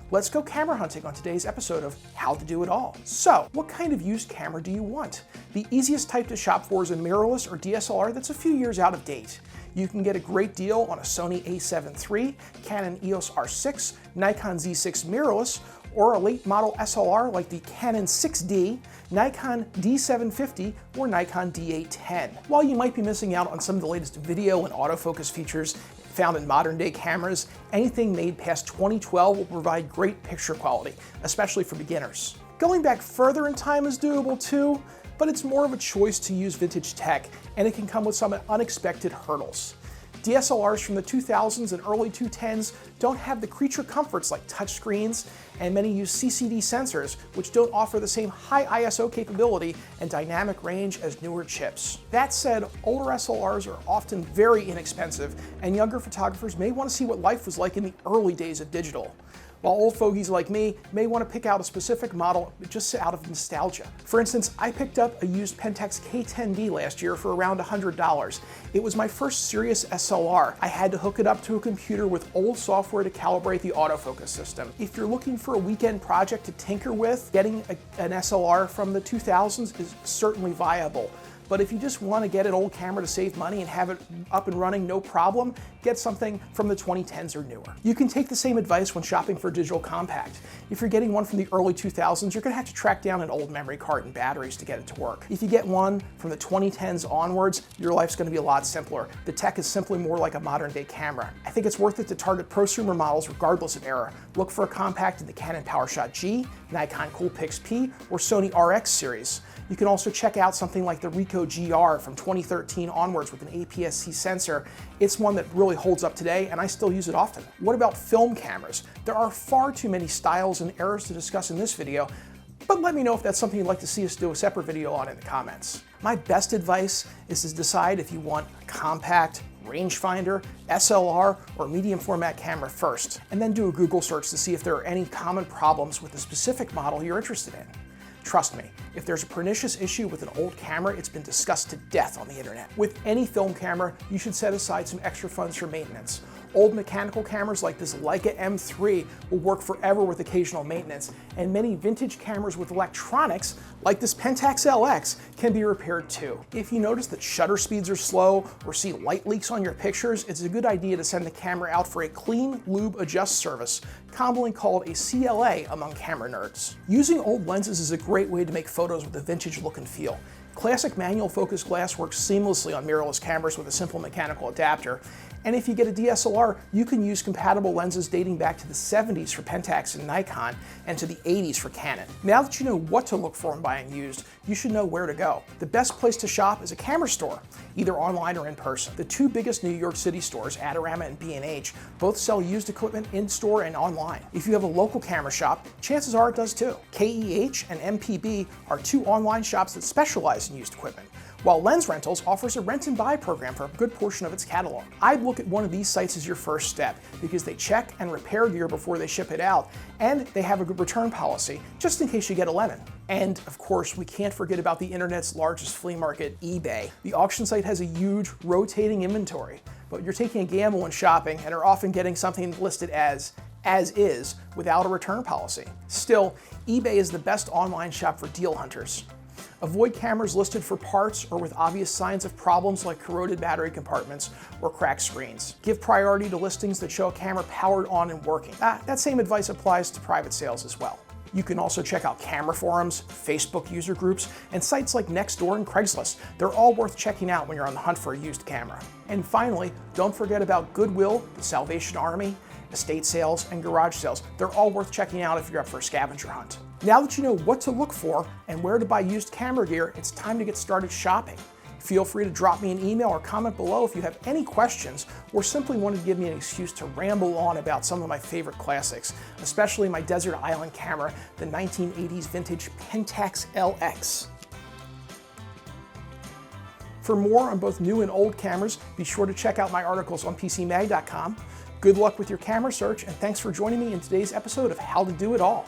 Let's go camera hunting on today's episode of How to Do It All. So, what kind of used camera do you want? The easiest type to shop for is a mirrorless or DSLR that's a few years out of date. You can get a great deal on a Sony a7 III, Canon EOS R6, Nikon Z6 mirrorless, or a late model SLR like the Canon 6D, Nikon D750, or Nikon D810. While you might be missing out on some of the latest video and autofocus features found in modern day cameras, anything made past 2012 will provide great picture quality, especially for beginners. Going back further in time is doable too, but it's more of a choice to use vintage tech, and it can come with some unexpected hurdles. DSLRs from the 2000s and early 2010s don't have the creature comforts like touchscreens, and many use CCD sensors, which don't offer the same high ISO capability and dynamic range as newer chips. That said, older SLRs are often very inexpensive, and younger photographers may want to see what life was like in the early days of digital, while old fogies like me may want to pick out a specific model just out of nostalgia. For instance, I picked up a used Pentax K10D last year for around $100. It was my first serious SLR. I had to hook it up to a computer with old software to calibrate the autofocus system. If you're looking for a weekend project to tinker with, getting an SLR from the 2000s is certainly viable. But if you just want to get an old camera to save money and have it up and running no problem, get something from the 2010s or newer. You can take the same advice when shopping for a digital compact. If you're getting one from the early 2000s, you're going to have to track down an old memory card and batteries to get it to work. If you get one from the 2010s onwards, your life's going to be a lot simpler. The tech is simply more like a modern day camera. I think it's worth it to target prosumer models regardless of era. Look for a compact in the Canon PowerShot G, Nikon Coolpix P, or Sony RX series. You can also check out something like the Ricoh GR from 2013 onwards with an APS-C sensor. It's one that really holds up today, and I still use it often. What about film cameras? There are far too many styles and eras to discuss in this video, but let me know if that's something you'd like to see us do a separate video on in the comments. My best advice is to decide if you want a compact, rangefinder, SLR, or medium format camera first, and then do a Google search to see if there are any common problems with the specific model you're interested in. Trust me, if there's a pernicious issue with an old camera, it's been discussed to death on the internet. With any film camera, you should set aside some extra funds for maintenance. Old mechanical cameras like this Leica M3 will work forever with occasional maintenance, and many vintage cameras with electronics, like this Pentax LX, can be repaired too. If you notice that shutter speeds are slow or see light leaks on your pictures, it's a good idea to send the camera out for a clean lube adjust service, commonly called a CLA among camera nerds. Using old lenses is a great way to make photos with a vintage look and feel. Classic manual focus glass works seamlessly on mirrorless cameras with a simple mechanical adapter. And if you get a DSLR, you can use compatible lenses dating back to the 70s for Pentax and Nikon and to the 80s for Canon. Now that you know what to look for in buying used, you should know where to go. The best place to shop is a camera store, either online or in person. The two biggest New York City stores, Adorama and B&H, both sell used equipment in-store and online. If you have a local camera shop, chances are it does too. KEH and MPB are two online shops that specialize in used equipment, while Lens Rentals offers a rent and buy program for a good portion of its catalog. I'd look at one of these sites as your first step because they check and repair gear before they ship it out, and they have a good return policy, just in case you get a lemon. And of course, we can't forget about the internet's largest flea market, eBay. The auction site has a huge rotating inventory, but you're taking a gamble when shopping and are often getting something listed as is without a return policy. Still, eBay is the best online shop for deal hunters. Avoid cameras listed for parts or with obvious signs of problems like corroded battery compartments or cracked screens. Give priority to listings that show a camera powered on and working. That same advice applies to private sales as well. You can also check out camera forums, Facebook user groups, and sites like Nextdoor and Craigslist. They're all worth checking out when you're on the hunt for a used camera. And finally, don't forget about Goodwill, the Salvation Army, estate sales, and garage sales. They're all worth checking out if you're up for a scavenger hunt. Now that you know what to look for and where to buy used camera gear, it's time to get started shopping. Feel free to drop me an email or comment below if you have any questions or simply want to give me an excuse to ramble on about some of my favorite classics, especially my desert island camera, the 1980s vintage Pentax LX. For more on both new and old cameras, be sure to check out my articles on PCMag.com. Good luck with your camera search, and thanks for joining me in today's episode of How to Do It All.